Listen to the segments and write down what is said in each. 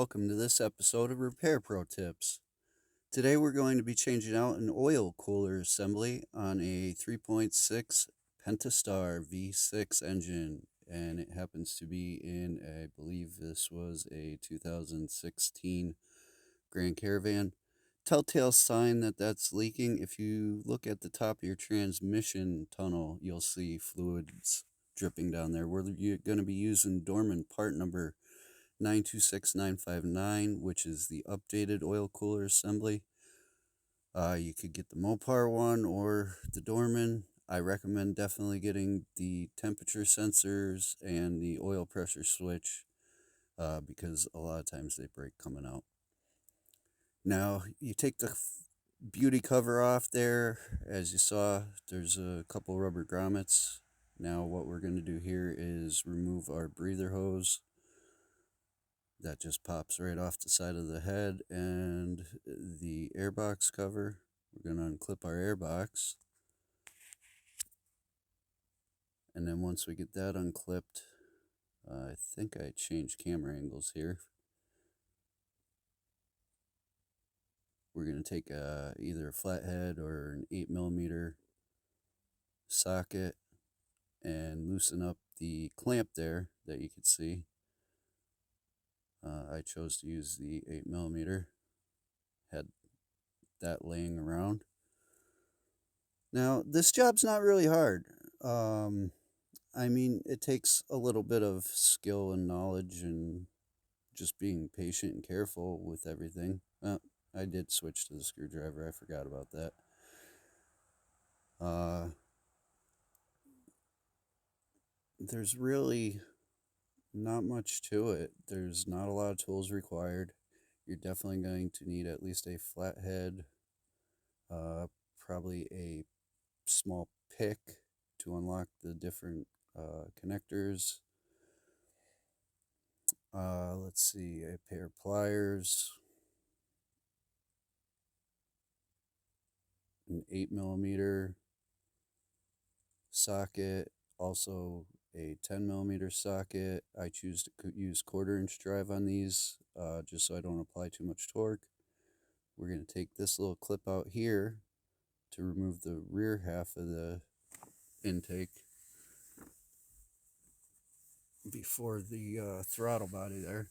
welcome to this episode of Repair Pro Tips. Today we're going to be changing out an oil cooler assembly on a 3.6 Pentastar V6 engine, and it happens to be in, I believe this was a 2016 Grand Caravan. Telltale sign that that's leaking: if you look at the top of your transmission tunnel, you'll see fluids dripping down there. We're going to be using Dorman part number 926959, which is the updated oil cooler assembly. You could get the Mopar one or the Dorman. I recommend definitely getting the temperature sensors and the oil pressure switch because a lot of times they break coming out. Now, you take the beauty cover off there. As you saw, there's a couple rubber grommets. Now what we're going to do here is remove our breather hose. That just pops right off the side of the head, and the airbox cover. We're going to unclip our airbox. And then once we get that unclipped, I think I changed camera angles here. We're going to take either a flathead or an 8mm socket and loosen up the clamp there that you can see. I chose to use the 8mm. Had that laying around. Now, this job's not really hard. I mean, it takes a little bit of skill and knowledge and just being patient and careful with everything. I did switch to the screwdriver. I forgot about that. There's really not much to it. There's not a lot of tools required. You're definitely going to need at least a flathead, probably a small pick to unlock the different connectors. Let's see, a pair of pliers, an 8mm socket, also a 10mm socket. I choose to use 1/4" drive on these just so I don't apply too much torque. We're going to take this little clip out here to remove the rear half of the intake before the throttle body there.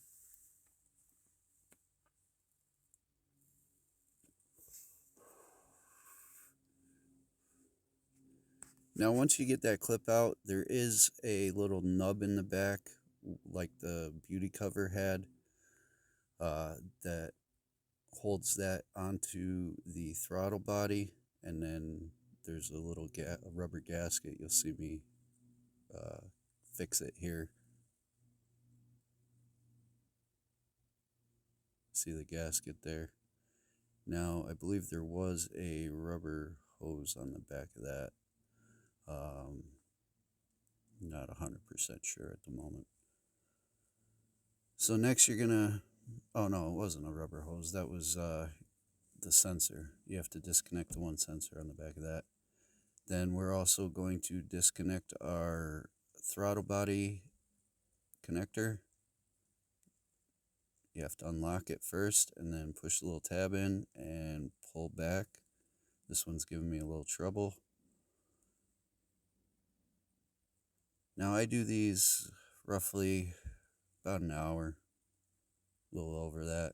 Now, once you get that clip out, there is a little nub in the back, like the beauty cover had, that holds that onto the throttle body, and then there's a little rubber gasket. You'll see me fix it here. See the gasket there. Now, I believe there was a rubber hose on the back of that. Not 100% sure at the moment. So next you're gonna, oh no, it wasn't a rubber hose. That was the sensor. You have to disconnect the one sensor on the back of that. Then we're also going to disconnect our throttle body connector. You have to unlock it first and then push the little tab in and pull back. This one's giving me a little trouble. Now I do these roughly about an hour, a little over that.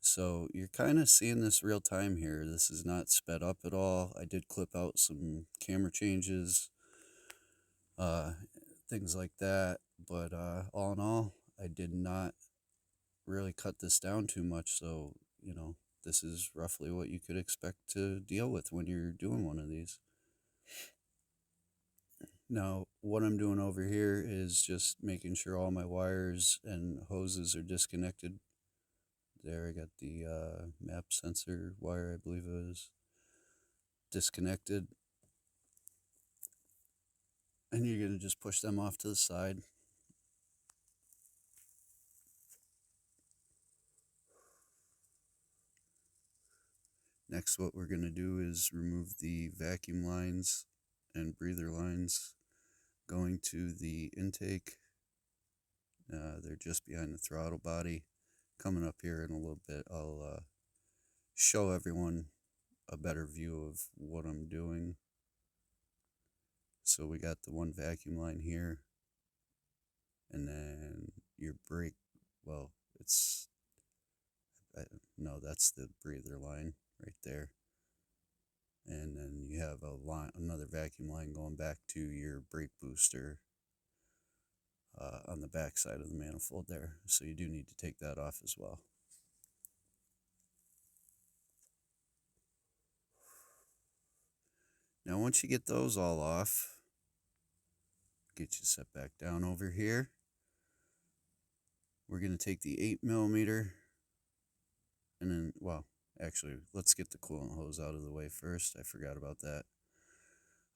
So you're kind of seeing this real time here. This is not sped up at all. I did clip out some camera changes, things like that. But all in all, I did not really cut this down too much. So, this is roughly what you could expect to deal with when you're doing one of these. Now, what I'm doing over here is just making sure all my wires and hoses are disconnected. There, I got the map sensor wire, I believe it is, disconnected. And you're going to just push them off to the side. Next, what we're going to do is remove the vacuum lines and breather lines going to the intake. They're just behind the throttle body. coming up here in a little bit, I'll show everyone a better view of what I'm doing. So we got the one vacuum line here, and then your brake, well, it's, no, that's the breather line right there. And then you have a line, another vacuum line going back to your brake booster on the back side of the manifold there. So you do need to take that off as well. Now once you get those all off, get you set back down over here. We're going to take the 8mm and then, well, actually, let's get the coolant hose out of the way first. I forgot about that.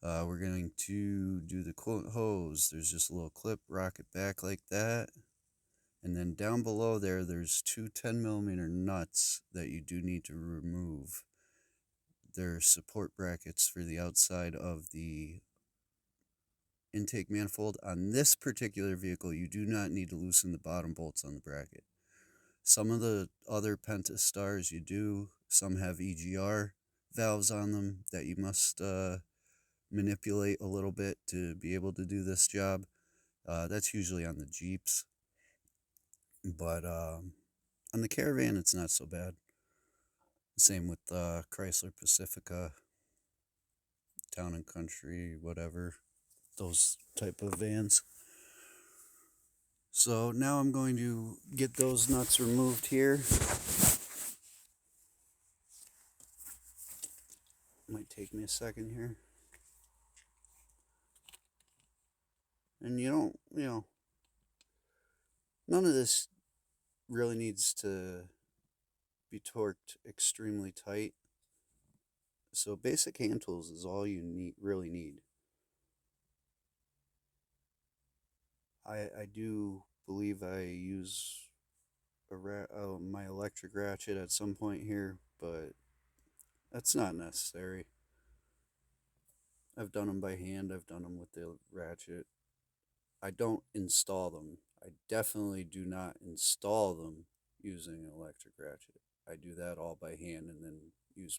We're going to do the coolant hose. There's just a little clip, rock it back like that. And then down below there, there's two 10mm nuts that you do need to remove. They're support brackets for the outside of the intake manifold. On this particular vehicle, you do not need to loosen the bottom bolts on the bracket. Some of the other pentastars you do. Some have EGR valves on them that you must manipulate a little bit to be able to do this job. That's usually on the Jeeps. But on the Caravan, it's not so bad. Same with Chrysler Pacifica, Town and Country, whatever, those type of vans. So now I'm going to get those nuts removed here. Might take me a second here. And you know, none of this really needs to be torqued extremely tight. So basic hand tools is all you really need. I do believe I use my electric ratchet at some point here, but that's not necessary. I've done them by hand. I've done them with the ratchet. I don't install them. I definitely do not install them using an electric ratchet. I do that all by hand and then use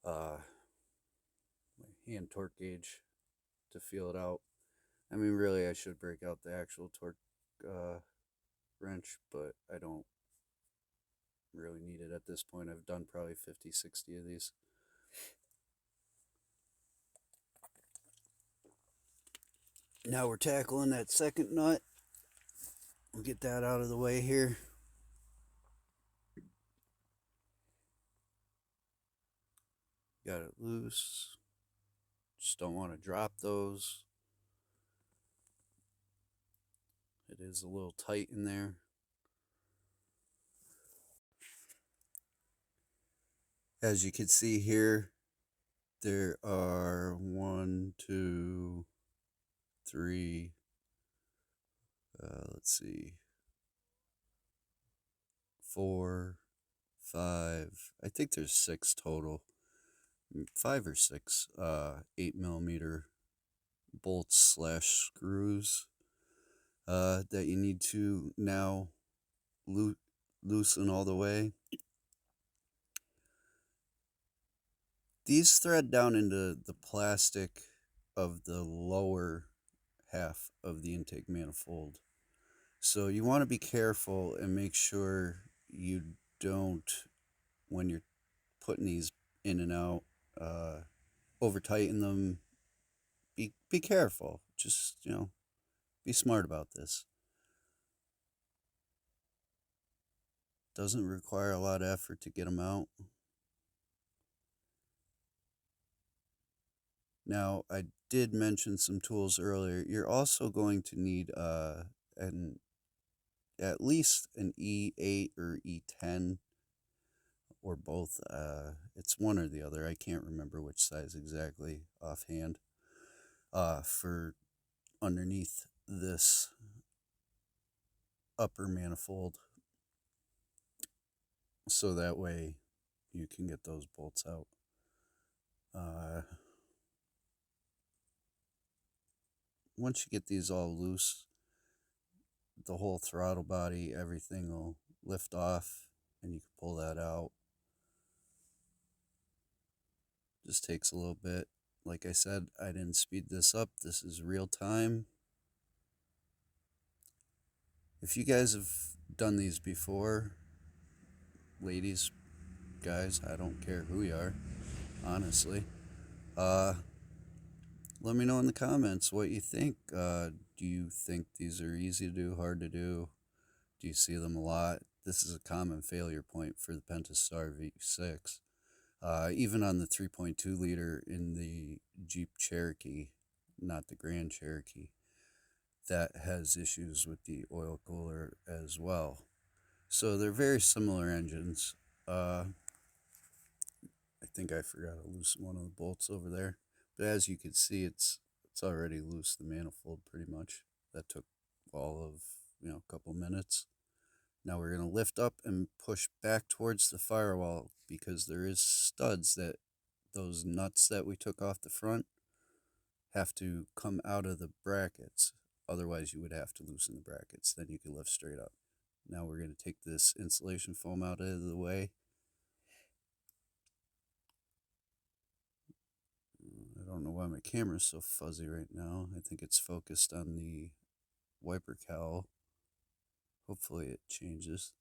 my hand torque gauge to feel it out. I mean, really, I should break out the actual torque wrench, but I don't really need it at this point. I've done probably 50, 60 of these. Now we're tackling that second nut. We'll get that out of the way here. Got it loose. Just don't want to drop those. It is a little tight in there. As you can see here, there are 1, 2, 3, let's see, 4, 5, I think there's 6 total, 5 or 6 8mm bolts / screws that you need to now loosen all the way. These thread down into the plastic of the lower half of the intake manifold. So you want to be careful and make sure you don't, when you're putting these in and out, over tighten them. Be careful. Just, be smart about this. Doesn't require a lot of effort to get them out. Now, I did mention some tools earlier. You're also going to need at least an E8 or E10 or both. It's one or the other. I can't remember which size exactly offhand. For underneath this upper manifold, so that way you can get those bolts out. Once you get these all loose, the whole throttle body, everything will lift off and you can pull that out. Just takes a little bit. Like I said, I didn't speed this up. This is real time. If you guys have done these before, ladies, guys, I don't care who you are, honestly. Let me know in the comments what you think. Do you think these are easy to do, hard to do? Do you see them a lot? This is a common failure point for the Pentastar V6. Even on the 3.2 liter in the Jeep Cherokee, not the Grand Cherokee, that has issues with the oil cooler as well. So they're very similar engines. I think I forgot to loosen one of the bolts over there. But as you can see, it's already loose, the manifold, pretty much. That took all of, a couple minutes. Now we're going to lift up and push back towards the firewall because there is studs that those nuts that we took off the front have to come out of the brackets. Otherwise, you would have to loosen the brackets. Then you can lift straight up. Now we're going to take this insulation foam out of the way. I don't know why my camera's so fuzzy right now. I think it's focused on the wiper cowl. Hopefully it changes.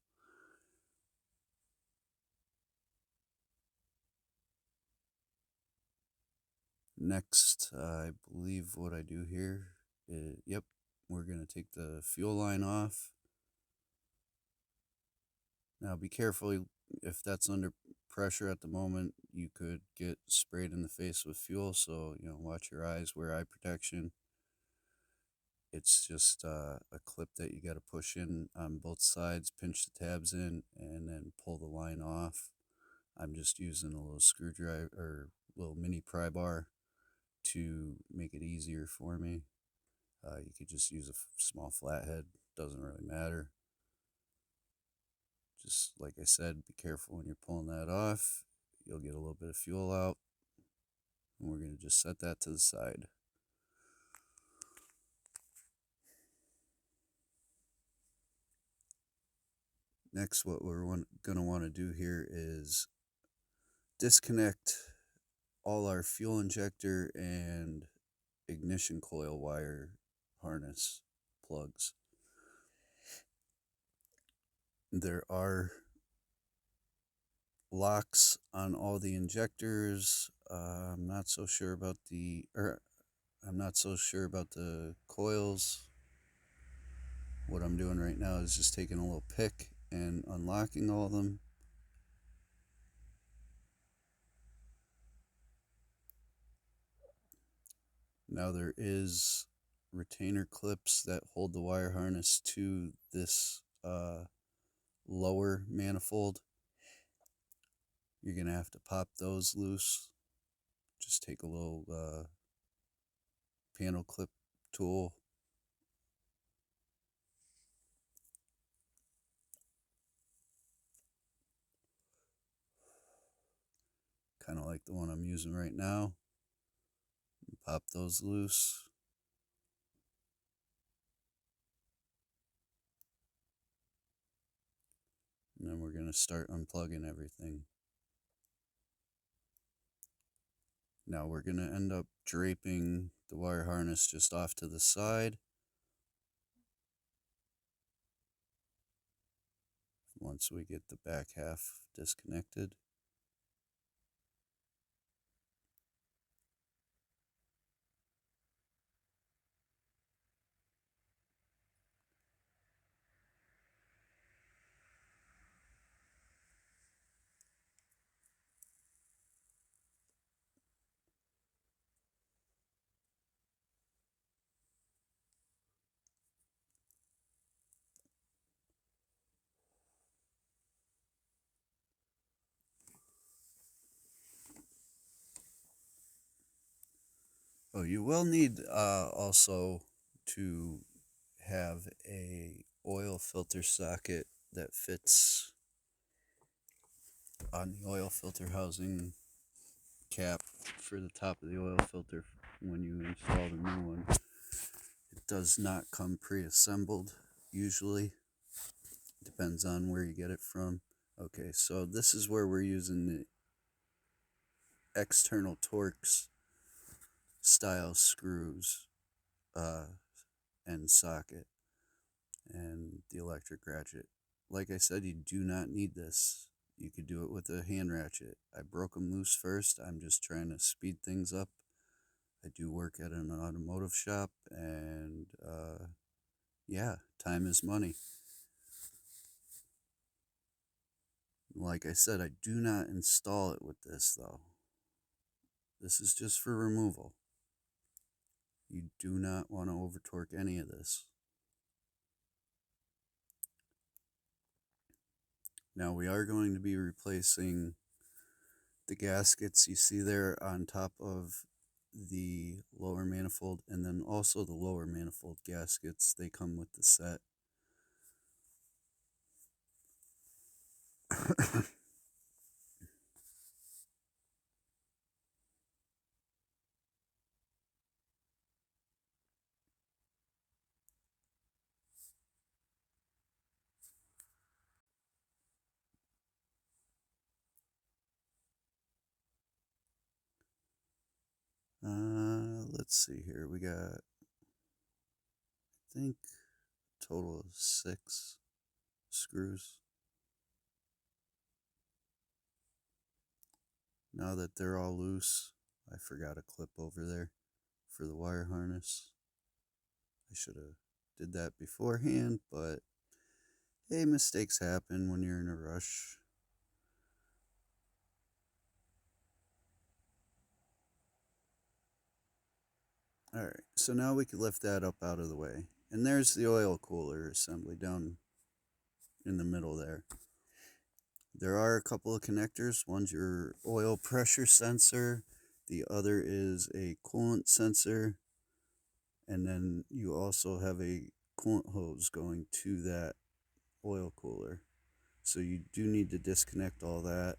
Next, I believe what I do here is, yep, we're going to take the fuel line off. Now be careful, if that's under pressure at the moment, you could get sprayed in the face with fuel, so, watch your eyes, wear eye protection. It's just a clip that you got to push in on both sides, pinch the tabs in, and then pull the line off. I'm just using a little screwdriver or little mini pry bar to make it easier for me. You could just use a small flathead, doesn't really matter. Just like I said, be careful when you're pulling that off. You'll get a little bit of fuel out. And we're going to just set that to the side. Next, what we're going to want to do here is disconnect all our fuel injector and ignition coil wire harness plugs. There are locks on all the injectors. I'm not so sure about the coils. What I'm doing right now is just taking a little pick and unlocking all of them. Now there is retainer clips that hold the wire harness to this lower manifold. You're going to have to pop those loose. Just take a little panel clip tool. Kind of like the one I'm using right now. Pop those loose. And then we're going to start unplugging everything. Now we're going to end up draping the wire harness just off to the side. Once we get the back half disconnected. Oh, you will need also to have a oil filter socket that fits on the oil filter housing cap for the top of the oil filter when you install the new one. It does not come pre-assembled. usually. Depends on where you get it from. Okay, so this is where we're using the external Torx style screws uh, and socket and the electric ratchet. Like I said, you do not need this. You could do it with a hand ratchet. I broke them loose first. I'm just trying to speed things up. I do work at an automotive shop, and yeah, time is money. Like I said, I do not install it with this though. This is just for removal. You do not want to over torque any of this. Now we are going to be replacing the gaskets you see there on top of the lower manifold, and then also the lower manifold gaskets. They come with the set. Let's see here. We got, I think, a total of 6 screws. Now that they're all loose, I forgot a clip over there for the wire harness. I should have did that beforehand, but hey, mistakes happen when you're in a rush. Alright, so now we can lift that up out of the way. And there's the oil cooler assembly down in the middle there. There are a couple of connectors. One's your oil pressure sensor. The other is a coolant sensor. And then you also have a coolant hose going to that oil cooler. So you do need to disconnect all that.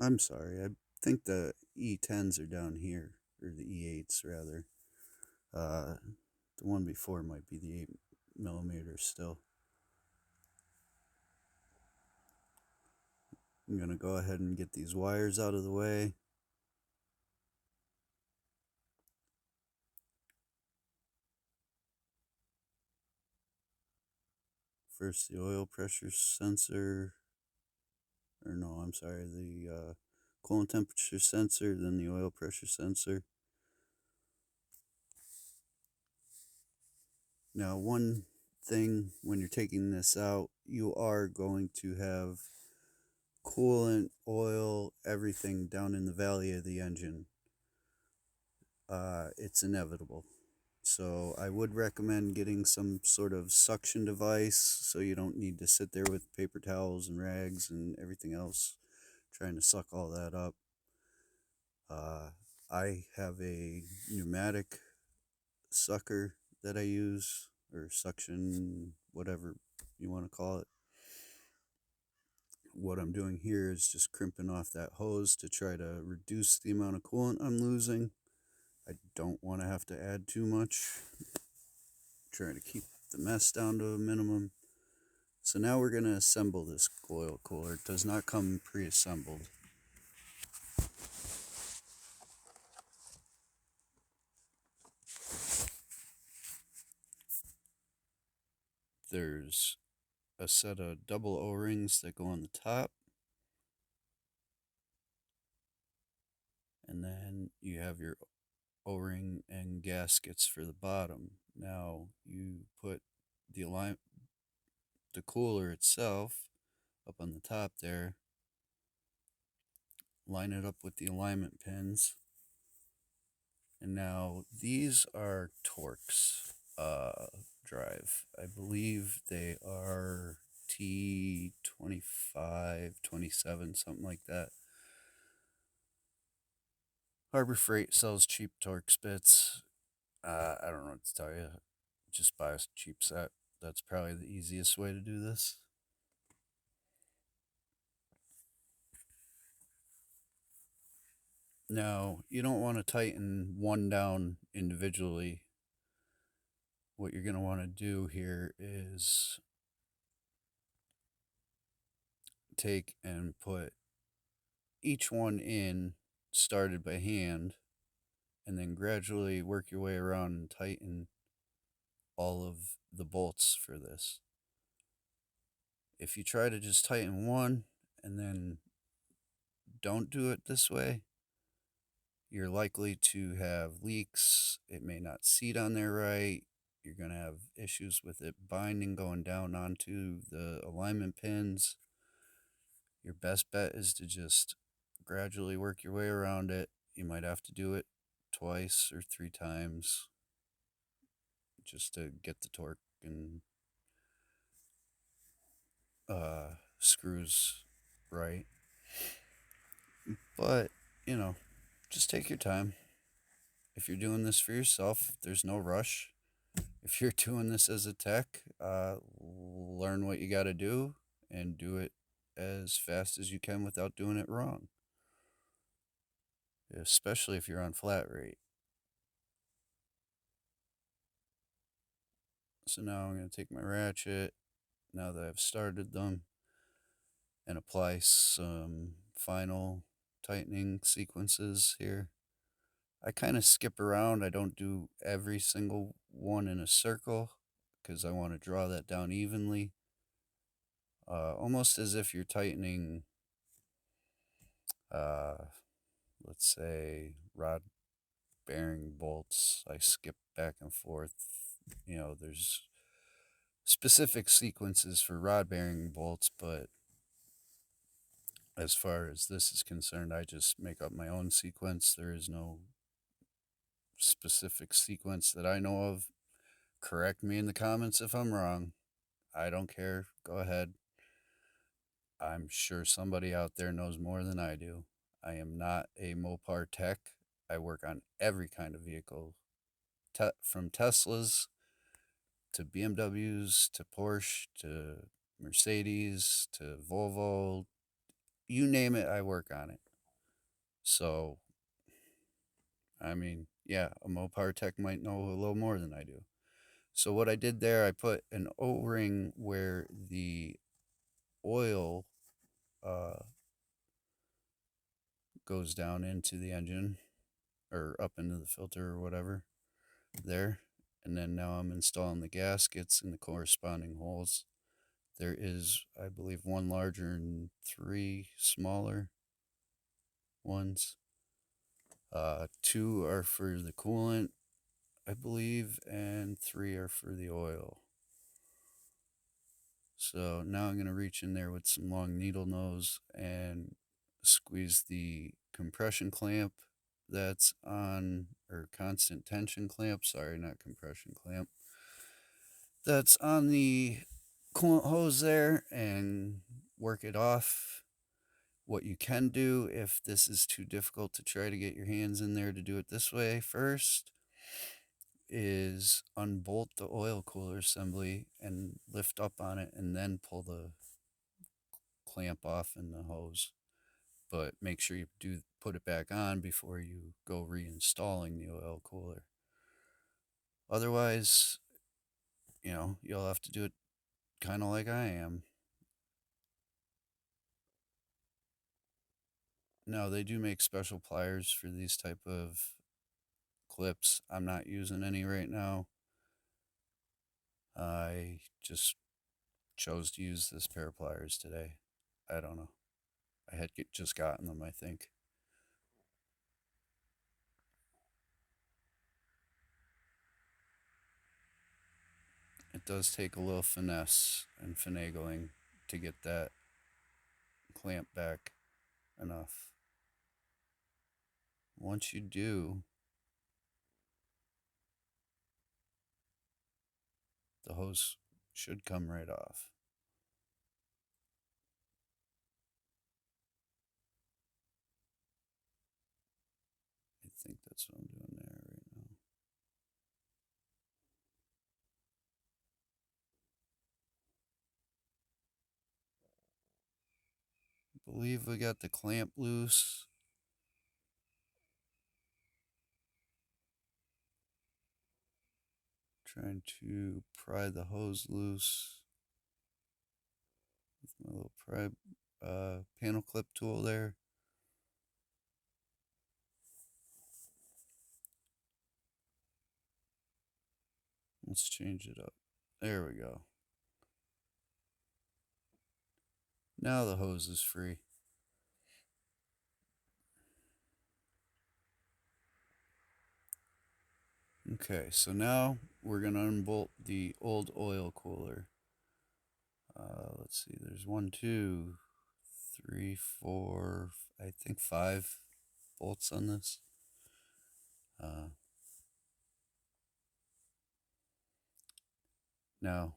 I'm sorry, I think the E10s are down here, or the E8s rather. The one before might be the 8mm still. I'm going to go ahead and get these wires out of the way. First the oil pressure sensor, or no, I'm sorry, the coolant temperature sensor, then the oil pressure sensor. Now, one thing when you're taking this out, you are going to have coolant, oil, everything down in the valley of the engine. It's inevitable. So I would recommend getting some sort of suction device so you don't need to sit there with paper towels and rags and everything else trying to suck all that up. I have a pneumatic sucker that I use, or suction, whatever you want to call it. What I'm doing here is just crimping off that hose to try to reduce the amount of coolant I'm losing. I don't want to have to add too much. Trying to keep the mess down to a minimum. So now we're going to assemble this oil cooler. It does not come pre-assembled. There's a set of double O-rings that go on the top. And then you have your O-ring and gaskets for the bottom. Now you put the cooler itself up on the top there. Line it up with the alignment pins. And now these are Torx drive. I believe they are T25, 27, something like that. Harbor Freight sells cheap Torx bits. I don't know what to tell you. Just buy a cheap set. That's probably the easiest way to do this. Now, you don't want to tighten one down individually. what you're going to want to do here is take and put each one in, started by hand, and then gradually work your way around and tighten all of the bolts for this. If you try to just tighten one and then don't do it this way, you're likely to have leaks. It may not seat on there right. You're going to have issues with it binding going down onto the alignment pins. Your best bet is to just gradually work your way around it. You might have to do it twice or three times just to get the torque and screws right. But, you know, just take your time. If you're doing this for yourself, there's no rush. If you're doing this as a tech, learn what you got to do and do it as fast as you can without doing it wrong, especially if you're on flat rate. So now I'm going to take my ratchet, now that I've started them, and apply some final tightening sequences here. I kind of skip around. I don't do every single one in a circle because I want to draw that down evenly. Almost as if you're tightening, uh, let's say, rod bearing bolts. I skip back and forth. You know, there's specific sequences for rod bearing bolts, but as far as this is concerned, I just make up my own sequence. There is no specific sequence that I know of. Correct me in the comments if I'm wrong. I don't care. Go ahead. I'm sure somebody out there knows more than I do. I am not a Mopar tech. I work on every kind of vehicle, from Teslas to BMWs to Porsche to Mercedes to Volvo. You name it, I work on it. So, I mean, yeah, a Mopar tech might know a little more than I do. So what I did there, I put an O-ring where the oil goes down into the engine or up into the filter or whatever there. And then now I'm installing the gaskets in the corresponding holes. There is, I believe, one larger and three smaller ones. Two are for the coolant, I believe, and three are for the oil. So now I'm going to reach in there with some long needle nose and squeeze the compression clamp that's on, or constant tension clamp, sorry, not compression clamp, that's on the coolant hose there, and work it off. What you can do if this is too difficult to try to get your hands in there to do it this way first is unbolt the oil cooler assembly and lift up on it and then pull the clamp off in the hose. But make sure you do put it back on before you go reinstalling the oil cooler. Otherwise, you know, you'll have to do it kind of like I am. Now, they do make special pliers for these type of clips. I'm not using any right now. I just chose to use this pair of pliers today. I don't know. I had just gotten them, I think. It does take a little finesse and finagling to get that clamp back enough. Once you do, the hose should come right off. I think that's what I'm doing there right now. I believe we got the clamp loose. Trying to pry the hose loose with my little panel clip tool there. Let's change it up. There we go. Now the hose is free. Okay, so now we're going to unbolt the old oil cooler. Let's see, there's 1, 2, 3, 4, I think 5 bolts on this. Now,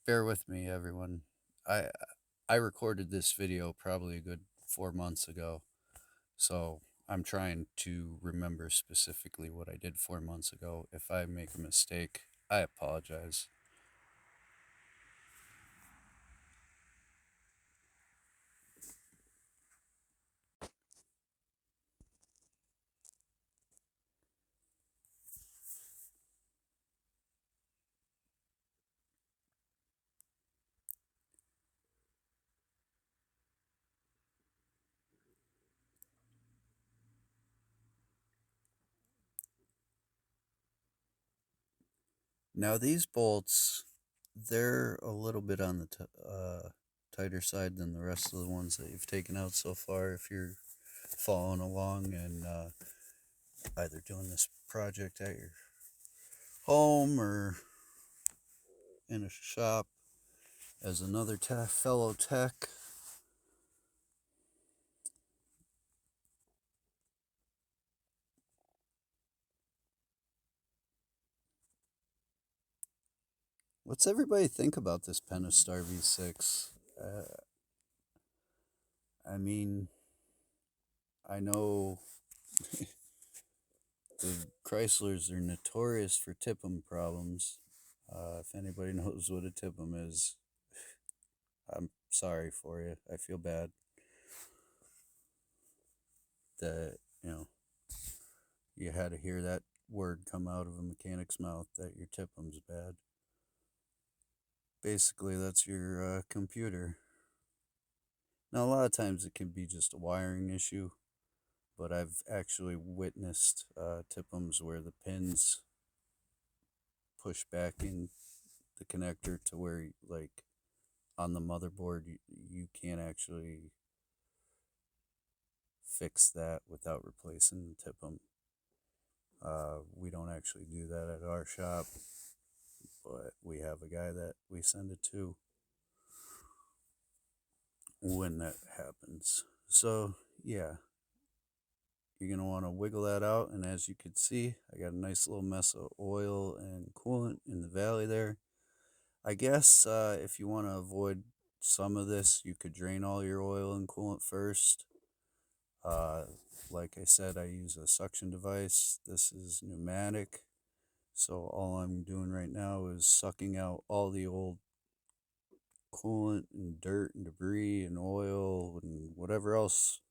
bear with me, everyone. I recorded this video probably a good 4 months ago, so I'm trying to remember specifically what I did 4 months ago. If I make a mistake, I apologize. Now these bolts, they're a little bit on the tighter side than the rest of the ones that you've taken out so far. If you're following along and either doing this project at your home or in a shop as another fellow tech. What's everybody think about this Pentastar V6? I mean, I know the Chryslers are notorious for tip-em problems. If anybody knows what a tip-em is, I'm sorry for you. I feel bad that, you had to hear that word come out of a mechanic's mouth, that your tip-em's bad. Basically, that's your computer. Now, a lot of times it can be just a wiring issue, but I've actually witnessed tip-ems where the pins push back in the connector to where, like, on the motherboard, you can't actually fix that without replacing the tip-em. We don't actually do that at our shop, but we have a guy that we send it to when that happens. So, yeah, you're going to want to wiggle that out, and as you can see, I got a nice little mess of oil and coolant in the valley there. I guess if you want to avoid some of this, you could drain all your oil and coolant first. Like I said, I use a suction device. This is pneumatic, so all I'm doing right now is sucking out all the old coolant and dirt and debris and oil and whatever else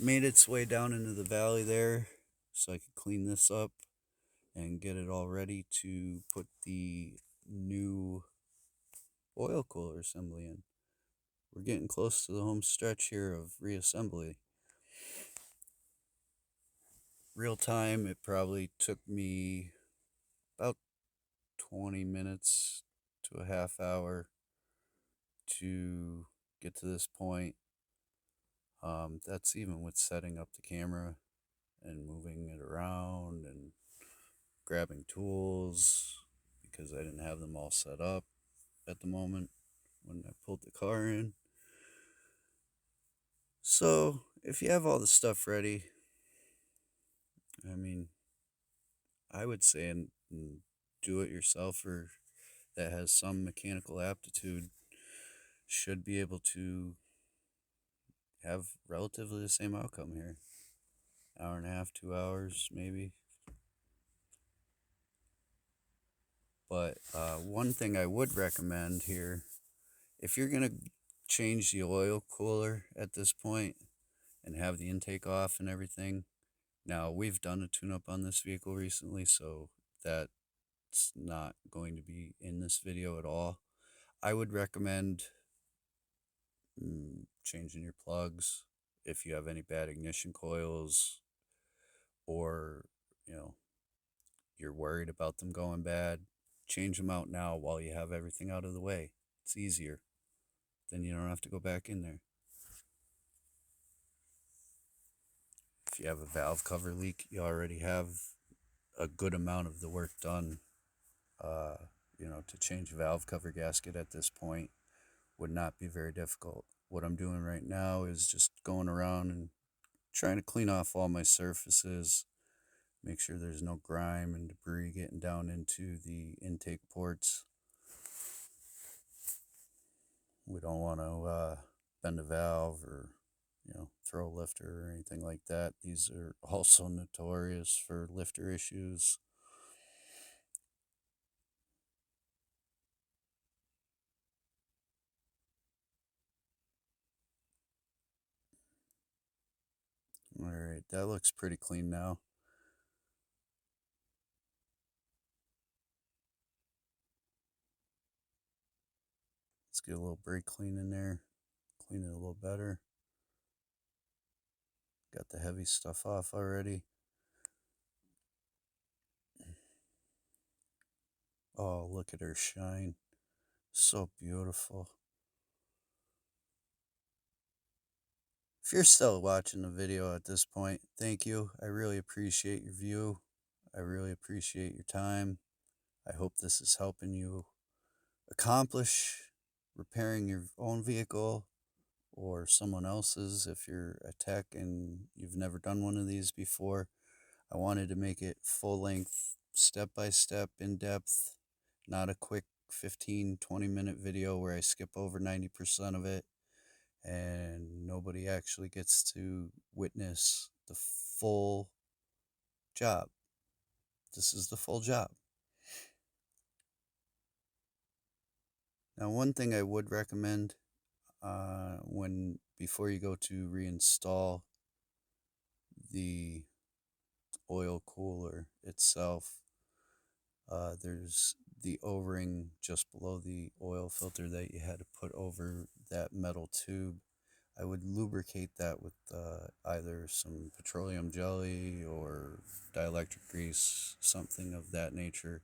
made its way down into the valley there, so I could clean this up and get it all ready to put the new oil cooler assembly in. We're getting close to the home stretch here of reassembly. Real time, it probably took me about 20 minutes to a half hour to get to this point. That's even with setting up the camera and moving it around and grabbing tools, because I didn't have them all set up at the moment when I pulled the car in. So if you have all the stuff ready, I mean, I would say and do it yourself, or that has some mechanical aptitude, should be able to have relatively the same outcome here. Hour and a half, 2 hours maybe. But one thing I would recommend here, if you're going to change the oil cooler at this point and have the intake off and everything, now we've done a tune-up on this vehicle recently, so that that's not going to be in this video at all. I would recommend changing your plugs if you have any bad ignition coils, or you know you're worried about them going bad. Change them out now while you have everything out of the way. It's easier. Then you don't have to go back in there. If you have a valve cover leak, you already have a good amount of the work done. To change a valve cover gasket at this point would not be very difficult. What I'm doing right now is just going around and trying to clean off all my surfaces, make sure there's no grime and debris getting down into the intake ports. We don't want to bend a valve or throw a lifter or anything like that. These are also notorious for lifter issues. All right, that looks pretty clean now. Let's get a little brake clean in there, clean it a little better. Got the heavy stuff off already. Oh, look at her shine. So beautiful. If you're still watching the video at this point, thank you. I really appreciate your view. I really appreciate your time. I hope this is helping you accomplish repairing your own vehicle or someone else's if you're a tech and you've never done one of these before. I wanted to make it full length, step by step, in depth, not a quick 15-20 minute video where I skip over 90% of it and nobody actually gets to witness the full job. This is the full job. Now, one thing I would recommend before you go to reinstall the oil cooler itself, there's the O-ring just below the oil filter that you had to put over that metal tube. I would lubricate that with either some petroleum jelly or dielectric grease, something of that nature.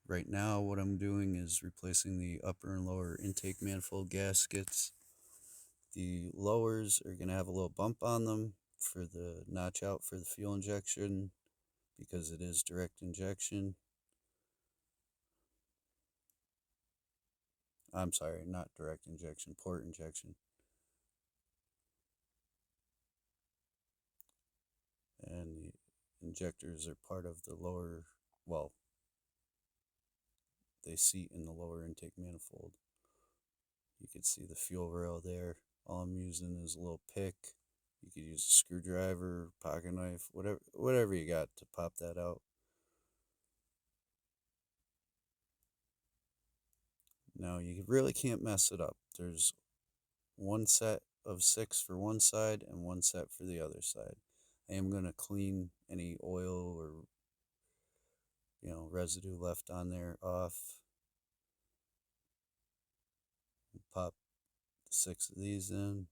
Right now, what I'm doing is replacing the upper and lower intake manifold gaskets. The lowers are going to have a little bump on them for the notch out for the fuel injection because it is direct injection. I'm sorry, not direct injection, port injection. And the injectors are part of the lower, well, they seat in the lower intake manifold. You can see the fuel rail there. All I'm using is a little pick. You could use a screwdriver, pocket knife, whatever you got to pop that out. Now you really can't mess it up. There's one set of 6 for one side and one set for the other side. I am going to clean any oil or residue left on there off. Pop 6 of these in.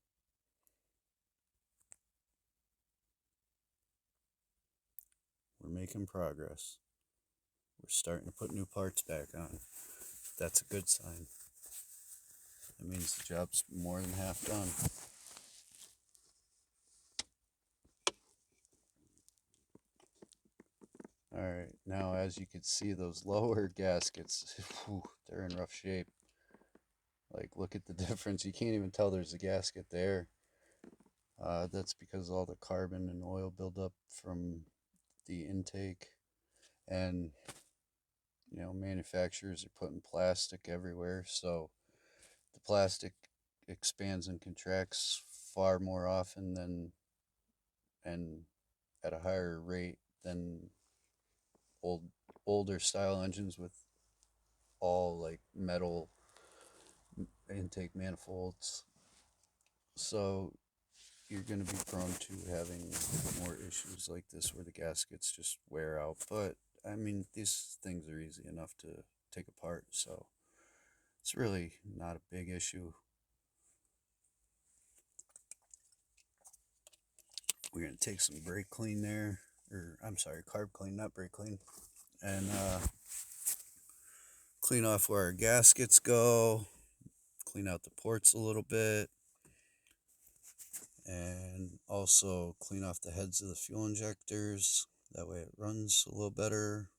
We're making progress. We're starting to put new parts back on. That's a good sign. That means the job's more than half done. Alright, now as you can see, those lower gaskets, they're in rough shape. Like, look at the difference. You can't even tell there's a gasket there. That's because all the carbon and oil buildup from the intake. And, manufacturers are putting plastic everywhere, so the plastic expands and contracts far more often and at a higher rate than older style engines with all like metal intake manifolds. So you're going to be prone to having more issues like this where the gaskets just wear out. But I mean, these things are easy enough to take apart, so it's really not a big issue. We're gonna take some brake clean there, or I'm sorry, carb clean, not brake clean, and clean off where our gaskets go, clean out the ports a little bit, and also clean off the heads of the fuel injectors. That way it runs a little better.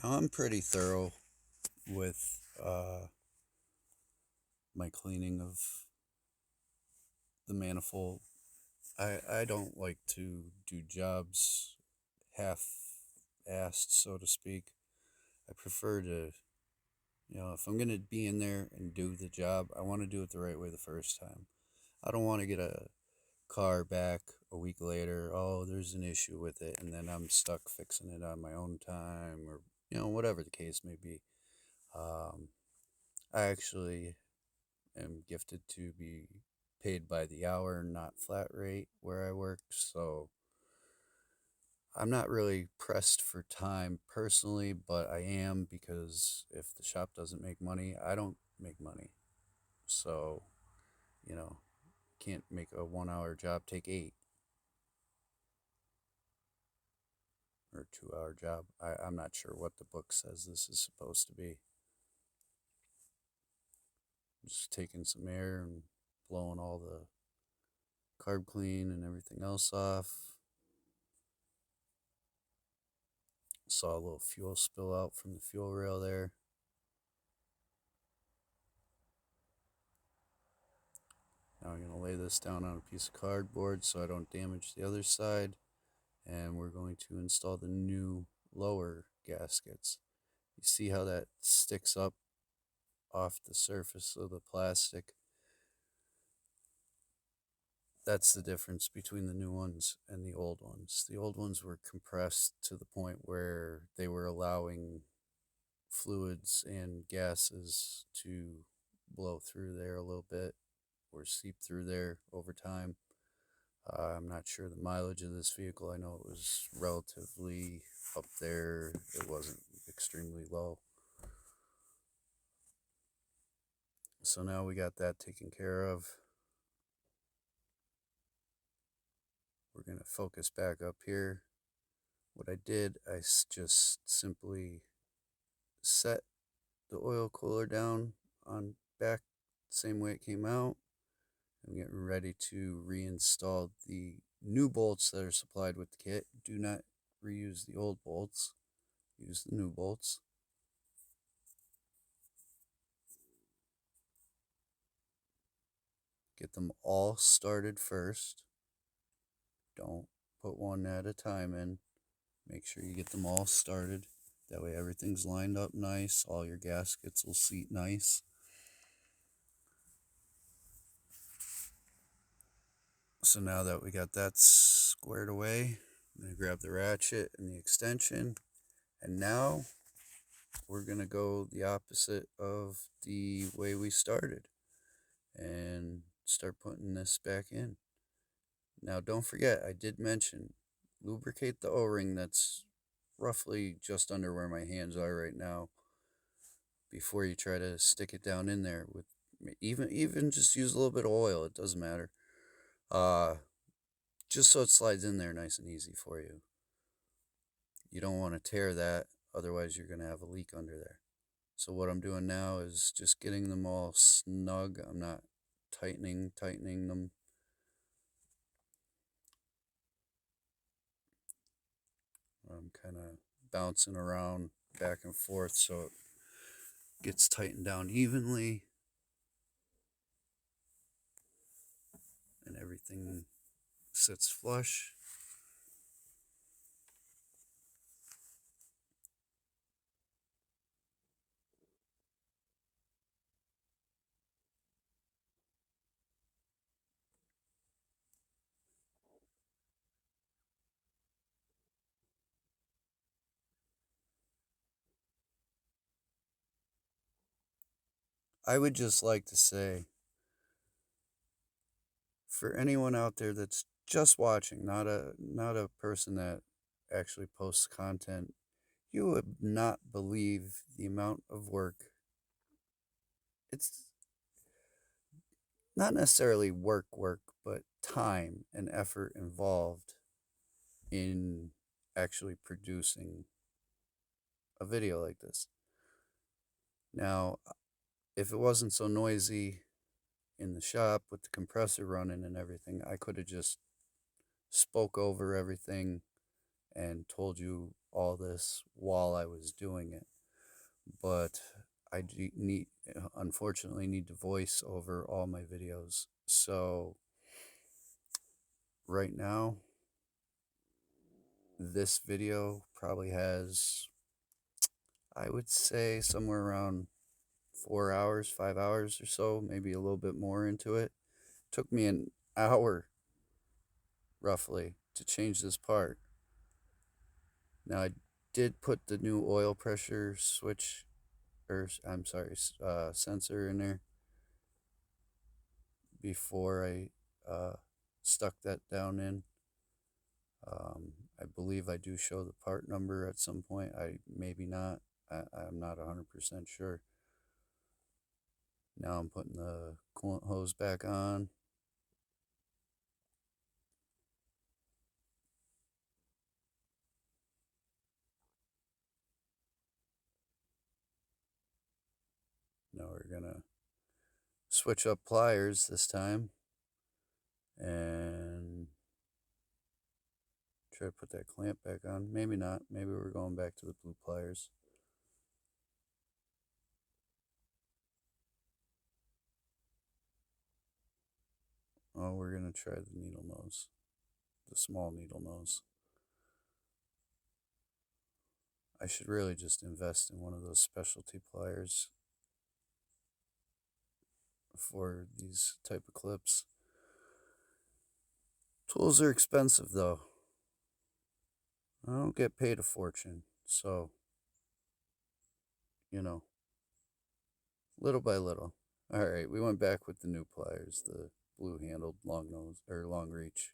Now I'm pretty thorough with my cleaning of the manifold. I don't like to do jobs half-assed, so to speak. I prefer to, if I'm going to be in there and do the job, I want to do it the right way the first time. I don't want to get a car back a week later, oh, there's an issue with it, and then I'm stuck fixing it on my own time, or, whatever the case may be. I actually am gifted to be paid by the hour, not flat rate where I work, so I'm not really pressed for time personally, but I am because if the shop doesn't make money, I don't make money. So, you know, can't make a 1 hour job take 8 or 2 hour job. I'm not sure what the book says this is supposed to be. Just taking some air and blowing all the carb clean and everything else off. Saw a little fuel spill out from the fuel rail there. Now I'm going to lay this down on a piece of cardboard so I don't damage the other side. And we're going to install the new lower gaskets. You see how that sticks up off the surface of the plastic? That's the difference between the new ones and the old ones. The old ones were compressed to the point where they were allowing fluids and gases to blow through there a little bit or seep through there over time. I'm not sure the mileage of this vehicle. I know it was relatively up there. It wasn't extremely low. So now we got that taken care of. We're going to focus back up here. What I did, I just simply set the oil cooler down on back the same way it came out. I'm getting ready to reinstall the new bolts that are supplied with the kit. Do not reuse the old bolts. Use the new bolts. Get them all started first. Don't put one at a time in. Make sure you get them all started. That way everything's lined up nice. All your gaskets will seat nice. So now that we got that squared away, I'm going to grab the ratchet and the extension. And now we're going to go the opposite of the way we started and start putting this back in. Now don't forget, I did mention, lubricate the O-ring that's roughly just under where my hands are right now before you try to stick it down in there. With even just use a little bit of oil, it doesn't matter. Just so it slides in there nice and easy for you. You don't want to tear that, otherwise you're going to have a leak under there. So what I'm doing now is just getting them all snug. I'm not tightening them. I'm kind of bouncing around back and forth so it gets tightened down evenly and everything sits flush. I would just like to say, for anyone out there that's just watching, not a person that actually posts content, you would not believe the amount of work. It's not necessarily work, but time and effort involved in actually producing a video like this. Now, if it wasn't so noisy in the shop with the compressor running and everything, I could have just spoke over everything and told you all this while I was doing it. But need, unfortunately, need to voice over all my videos. So right now, this video probably has, I would say, somewhere around 4 hours, 5 hours or so, maybe a little bit more into it. Took me an hour roughly to change this part. Now I did put the new oil pressure switch, or I'm sorry, sensor in there before I stuck that down in. I believe I do show the part number at some point. Maybe not. I'm not 100% sure. Now I'm putting the coolant hose back on. Now we're gonna switch up pliers this time and try to put that clamp back on. Maybe not. Maybe we're going back to the blue pliers. Oh, we're gonna try the needle nose, the small needle nose. I should really just invest in one of those specialty pliers for these type of clips. Tools are expensive though. I don't get paid a fortune, so, you know, little by little. All right, we went back with the new pliers, the blue handled long nose or long reach.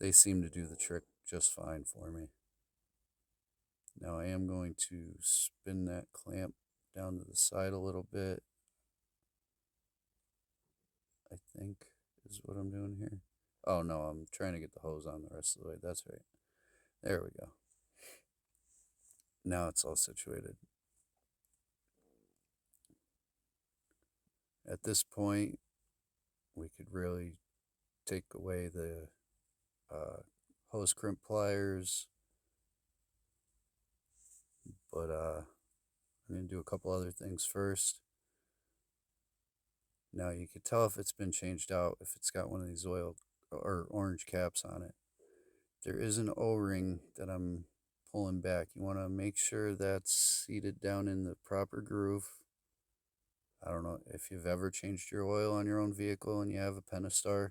They seem to do the trick just fine for me. Now I am going to spin that clamp down to the side a little bit, I think is what I'm doing here. Oh no, I'm trying to get the hose on the rest of the way. That's right. There we go. Now it's all situated. At this point, we could really take away the hose crimp pliers, but I'm going to do a couple other things first. Now you can tell if it's been changed out if it's got one of these oil or orange caps on it. There is an O-ring that I'm pulling back. You want to make sure that's seated down in the proper groove. I don't know if you've ever changed your oil on your own vehicle and you have a pentastar,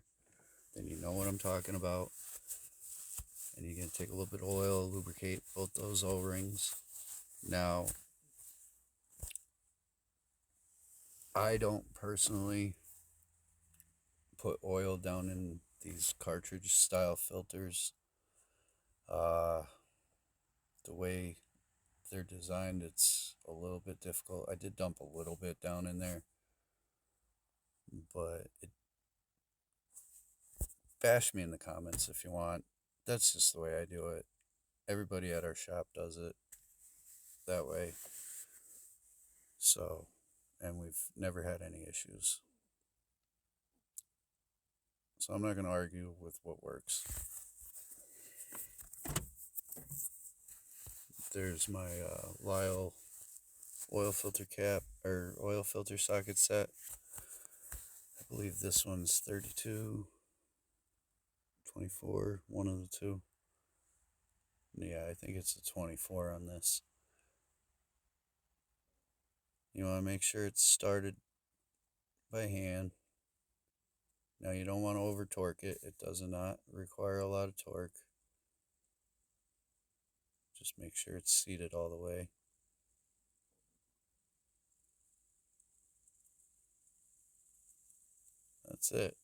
then you know what I'm talking about. And you're going to take a little bit of oil, lubricate both those O-rings. Now, I don't personally put oil down in these cartridge style filters. The way they're designed, it's a little bit difficult. I did dump a little bit down in there, but bash me in the comments if you want. That's just the way I do it. Everybody at our shop does it that way. So, and we've never had any issues. So I'm not going to argue with what works. There's my Lyle oil filter cap or oil filter socket set. I believe this one's 32, 24, one of the two. Yeah, I think it's a 24 on this. You want to make sure it's started by hand. Now you don't want to over torque it. It does not require a lot of torque. Just make sure it's seated all the way. that's it.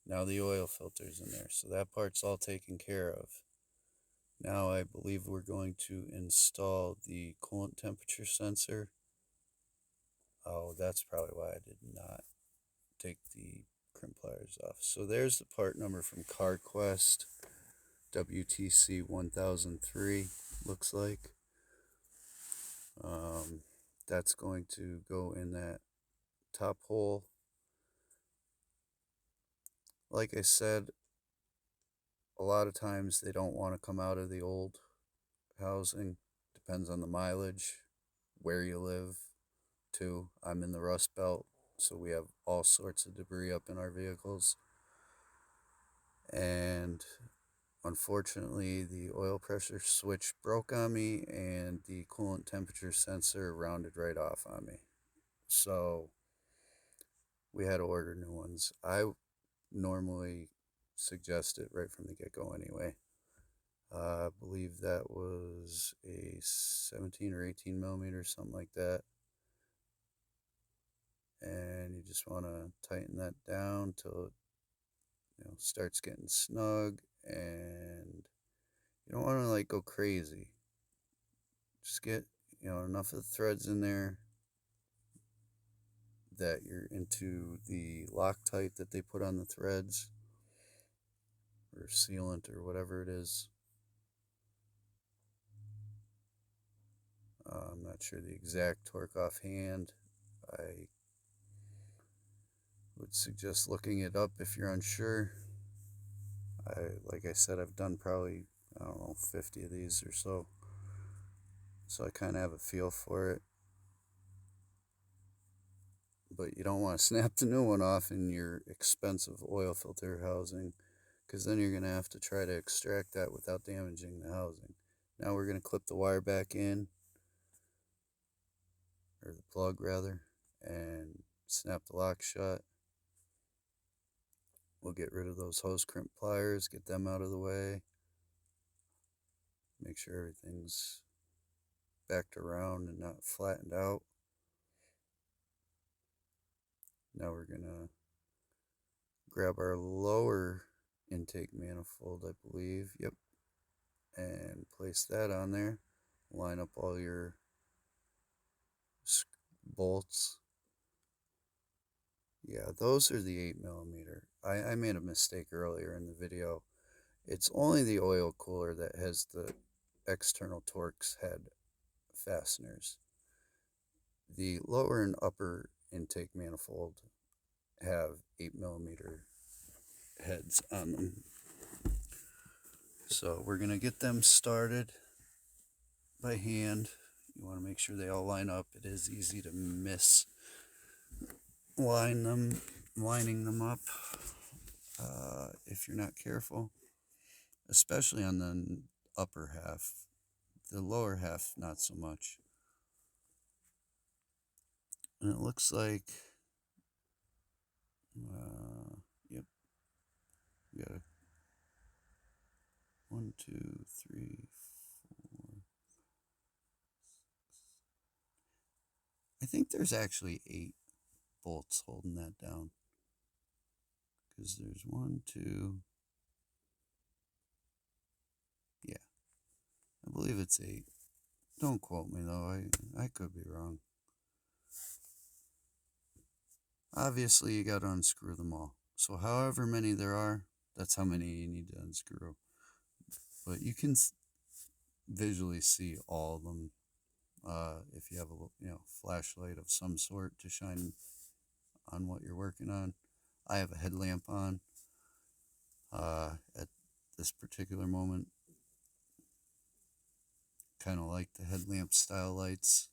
Now the oil filter's in there, so that part's all taken care of. Now I believe we're going to install the coolant temperature sensor. Oh, that's probably why I did not take the crimp pliers off. So there's the part number from CarQuest, WTC 1003, looks like. That's going to go in that top hole. Like I said, a lot of times they don't want to come out of the old housing. Depends on the mileage, where you live, too. I'm in the Rust Belt, so we have all sorts of debris up in our vehicles. And unfortunately, the oil pressure switch broke on me, and the coolant temperature sensor rounded right off on me. So we had to order new ones. I normally suggest it right from the get-go anyway. I believe that was a 17 or 18 millimeter, something like that. And you just want to tighten that down till it starts getting snug, and you don't want to like go crazy. Just get enough of the threads in there that you're into the Loctite that they put on the threads, or sealant, or whatever it is. I'm not sure the exact torque offhand. I would suggest looking it up if you're unsure. Like I said, I've done probably, I don't know, 50 of these or so. So I kind of have a feel for it. But you don't want to snap the new one off in your expensive oil filter housing, because then you're going to have to try to extract that without damaging the housing. Now we're going to clip the wire back in, or the plug rather, and snap the lock shut. We'll get rid of those hose crimp pliers, get them out of the way. Make sure everything's backed around and not flattened out. Now we're going to grab our lower intake manifold, I believe. Yep. And place that on there. Line up all your bolts. Yeah, those are the 8 millimeter. I made a mistake earlier in the video. It's only the oil cooler that has the external Torx head fasteners. The lower and upper intake manifold have 8 millimeter heads on them. So we're going to get them started by hand. You want to make sure they all line up. It is easy to miss lining them up if you're not careful, especially on the upper half. The lower half, not so much. And it looks like, yep, we got a 1, 2, 3, 4. I think there's actually 8 bolts holding that down, because there's 1, 2. Yeah, I believe it's 8. Don't quote me though. I could be wrong. Obviously, you got to unscrew them all. So however many there are, that's how many you need to unscrew. But you can visually see all of them if you have a flashlight of some sort to shine on what you're working on. I have a headlamp on at this particular moment. Kind of like the headlamp style lights.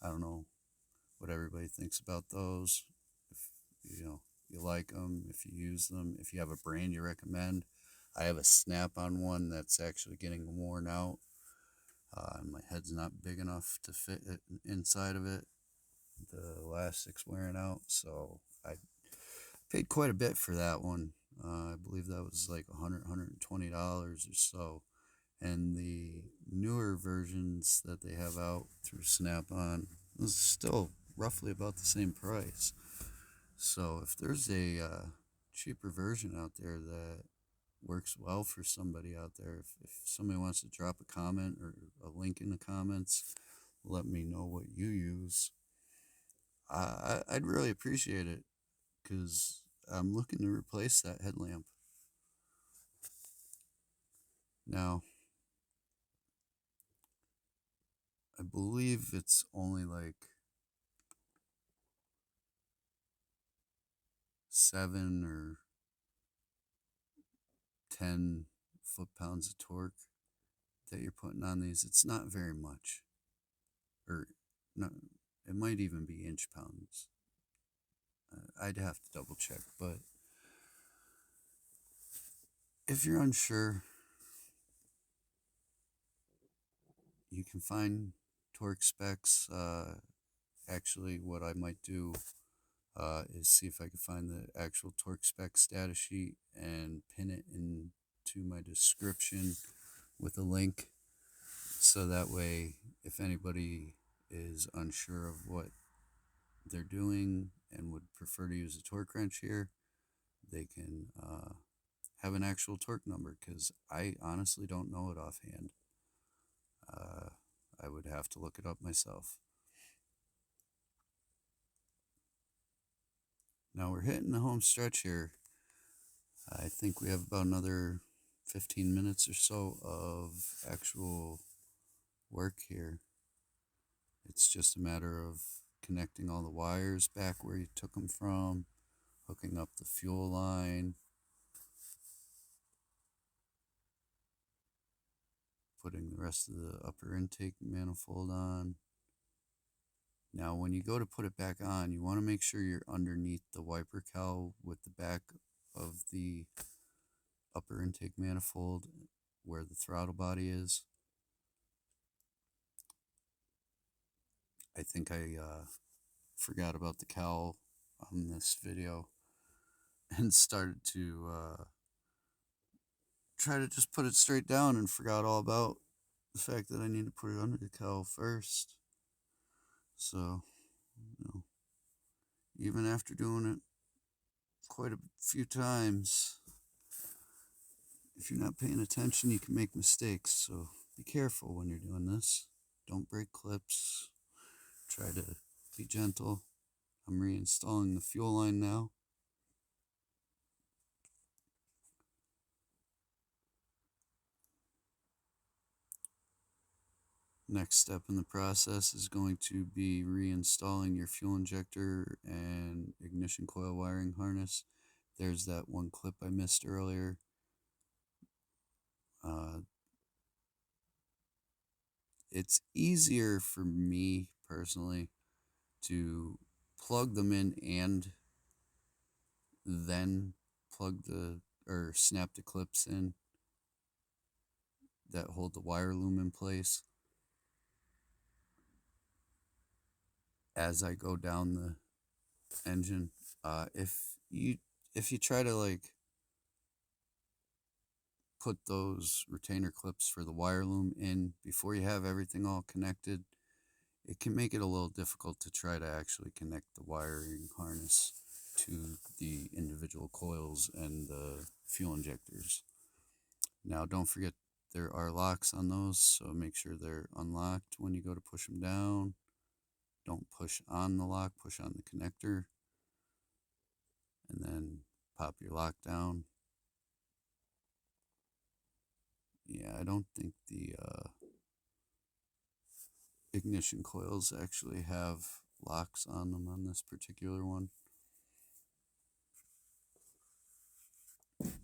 I don't know what everybody thinks about those. If you like them, if you use them, if you have a brand you recommend. I have a Snap-on one that's actually getting worn out. My head's not big enough to fit it inside of it. The elastic's wearing out, so I paid quite a bit for that one. I believe that was like $100, $120 or so. And the newer versions that they have out through Snap-on is still roughly about the same price. So if there's a cheaper version out there that works well for somebody out there, if somebody wants to drop a comment or a link in the comments, let me know what you use. I'd really appreciate it because I'm looking to replace that headlamp. Now, I believe it's only like 7 or 10 foot-pounds of torque that you're putting on these. It's not very much. Or, no, it might even be inch-pounds. I'd have to double check, but if you're unsure, you can find torque specs. Actually, what I might do is see if I can find the actual torque specs data sheet and pin it into my description with a link. So that way, if anybody is unsure of what they're doing and would prefer to use a torque wrench here, they can have an actual torque number, because I honestly don't know it offhand. I would have to look it up myself. Now we're hitting the home stretch here. I think we have about another 15 minutes or so of actual work here. It's just a matter of connecting all the wires back where you took them from, hooking up the fuel line, putting the rest of the upper intake manifold on. Now, when you go to put it back on, you want to make sure you're underneath the wiper cowl with the back of the upper intake manifold where the throttle body is. I think I forgot about the cowl on this video and started to try to just put it straight down and forgot all about the fact that I need to put it under the cowl first. So, even after doing it quite a few times, if you're not paying attention, you can make mistakes. So be careful when you're doing this. Don't break clips. Try to be gentle. I'm reinstalling the fuel line now. Next step in the process is going to be reinstalling your fuel injector and ignition coil wiring harness. There's that one clip I missed earlier. It's easier for me personally to plug them in and then snap the clips in that hold the wire loom in place as I go down the engine. If you try to like put those retainer clips for the wire loom in before you have everything all connected, it can make it a little difficult to try to actually connect the wiring harness to the individual coils and the fuel injectors. Now, don't forget there are locks on those, so make sure they're unlocked when you go to push them down. Don't push on the lock, push on the connector, and then pop your lock down. Yeah, I don't think the ignition coils actually have locks on them on this particular one.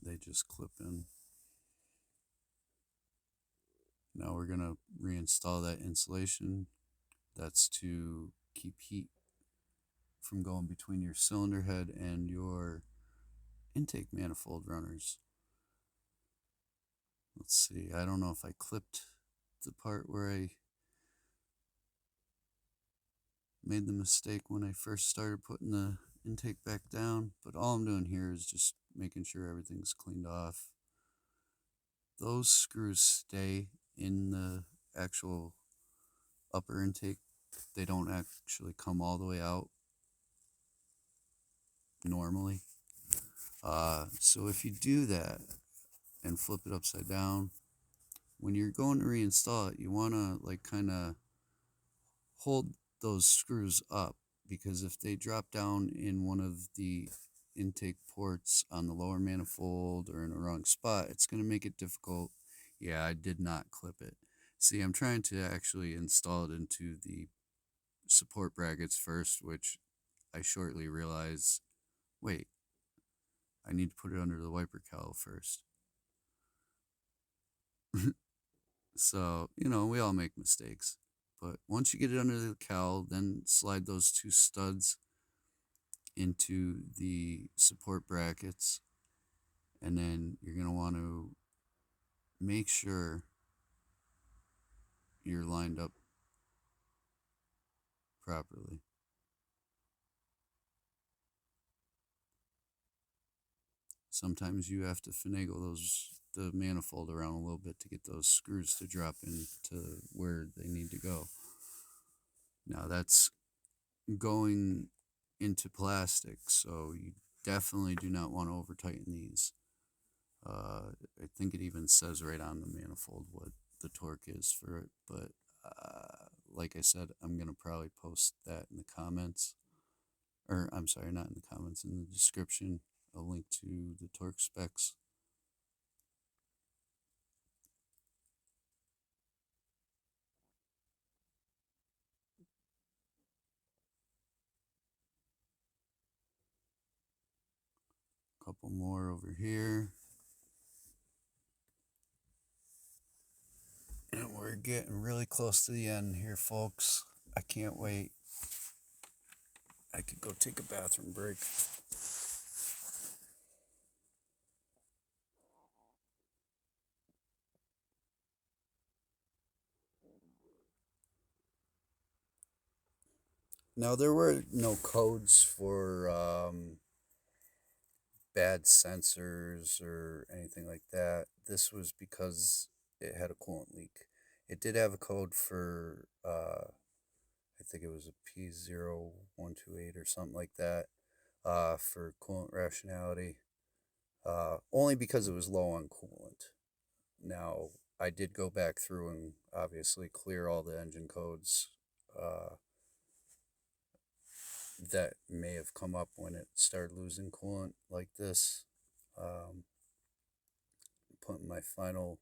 They just clip in. Now we're going to reinstall that insulation. That's to keep heat from going between your cylinder head and your intake manifold runners. Let's see, I don't know if I clipped the part where I made the mistake when I first started putting the intake back down, but all I'm doing here is just making sure everything's cleaned off. Those screws stay in the actual upper intake. They don't actually come all the way out. normally. So if you do that and flip it upside down, when you're going to reinstall it, you want to like kind of hold those screws up, because if they drop down in one of the intake ports on the lower manifold or in the wrong spot, it's going to make it difficult. Yeah, I did not clip it. See, I'm trying to actually install it into the support brackets first, which I shortly realize, wait, I need to put it under the wiper cowl first. So, we all make mistakes. But once you get it under the cowl, then slide those two studs into the support brackets. And then you're going to want to make sure you're lined up properly. Sometimes you have to finagle the manifold around a little bit to get those screws to drop into where they need to go. Now that's going into plastic, so you definitely do not want to over tighten these. I think it even says right on the manifold what the torque is for it, but like I said, I'm going to probably post that in the comments. Or, I'm sorry, not in the comments, in the description, a link to the torque specs. A couple more over here. And we're getting really close to the end here, folks. I can't wait. I could go take a bathroom break. Now, there were no codes for bad sensors or anything like that. This was because it had a coolant leak. It did have a code for, I think it was a P0128 or something like that, for coolant rationality, only because it was low on coolant. Now, I did go back through and obviously clear all the engine codes that may have come up when it started losing coolant like this. Putting my final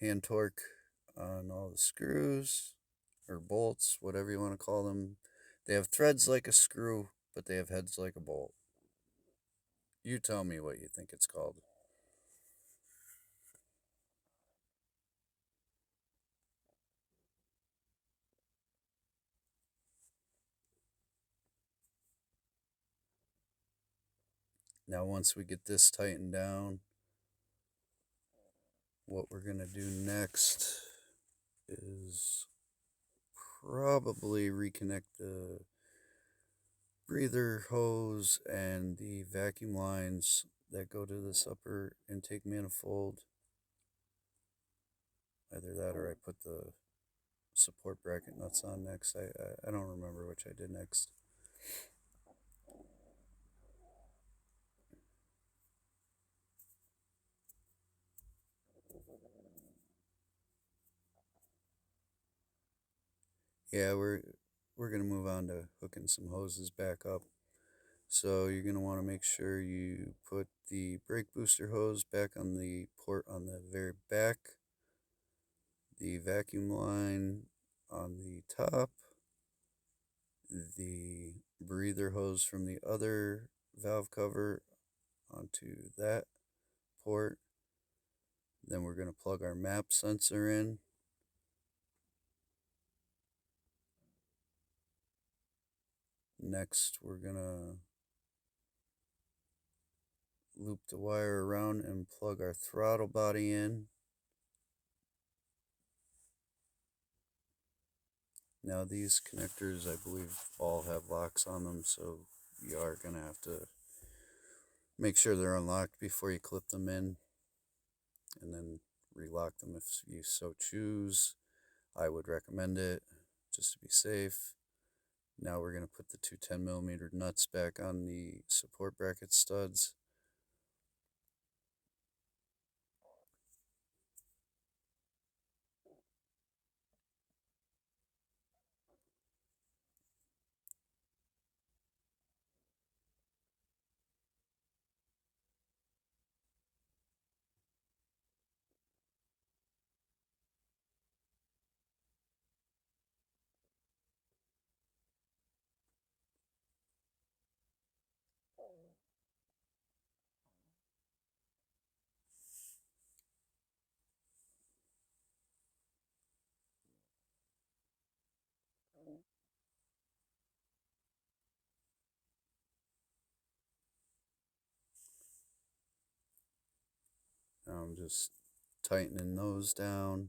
hand torque on all the screws or bolts, whatever you want to call them. They have threads like a screw, but they have heads like a bolt. You tell me what you think it's called. Now, once we get this tightened down, what we're going to do next is probably reconnect the breather hose and the vacuum lines that go to this upper intake manifold. Either that or I put the support bracket nuts on next. I don't remember which I did next. Yeah, we're gonna move on to hooking some hoses back up. So you're gonna want to make sure you put the brake booster hose back on the port on the very back, the vacuum line on the top, the breather hose from the other valve cover onto that port. Then we're going to plug our map sensor in. Next, we're going to loop the wire around and plug our throttle body in. Now, these connectors, I believe, all have locks on them, so you are going to have to make sure they're unlocked before you clip them in, and then relock them if you so choose. I would recommend it just to be safe. Now we're going to put the two 10mm nuts back on the support bracket studs. Now I'm just tightening those down.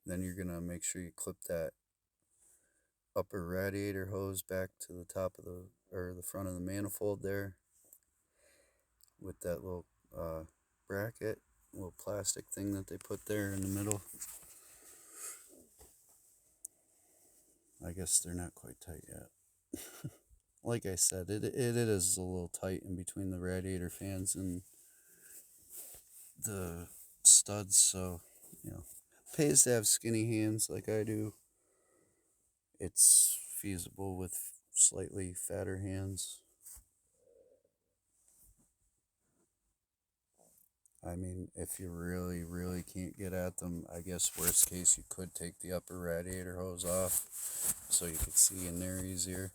Then you're going to make sure you clip that upper radiator hose back to the top of the front of the manifold there with that little bracket, little plastic thing that they put there in the middle. I guess they're not quite tight yet. Like I said, it is a little tight in between the radiator fans and the studs, so pays to have skinny hands like I do. It's feasible with slightly fatter hands. I mean, if you really, really can't get at them, I guess worst case you could take the upper radiator hose off so you could see in there easier.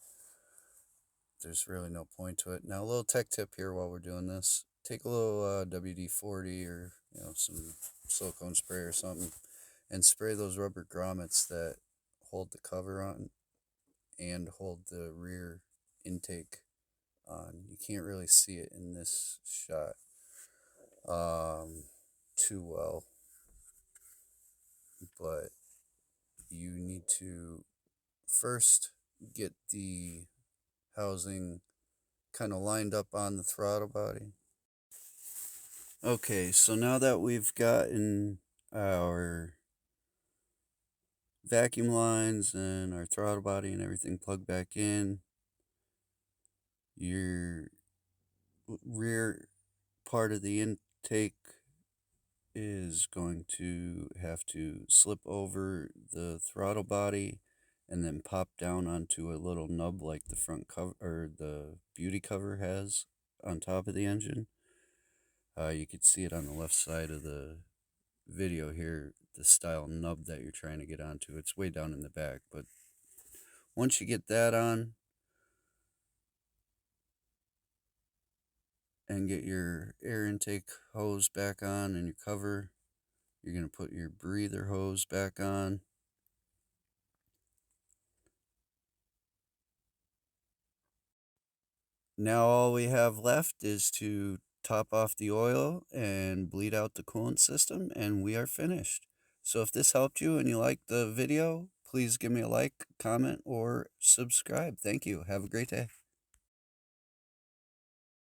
There's really no point to it. Now, a little tech tip here while we're doing this. Take a little WD-40 or some silicone spray or something and spray those rubber grommets that hold the cover on and hold the rear intake on. You can't really see it in this shot too well, but you need to first get the housing kind of lined up on the throttle body. Okay, so now that we've gotten our vacuum lines and our throttle body and everything plugged back in, your rear part of the intake is going to have to slip over the throttle body and then pop down onto a little nub like the front cover or the beauty cover has on top of the engine. You can see it on the left side of the video here, the style nub that you're trying to get onto. It's way down in the back, but once you get that on and get your air intake hose back on and your cover, you're going to put your breather hose back on. Now all we have left is to top off the oil and bleed out the coolant system, and we are finished. So if this helped you and you liked the video, please give me a like, comment, or subscribe. Thank you. Have a great day.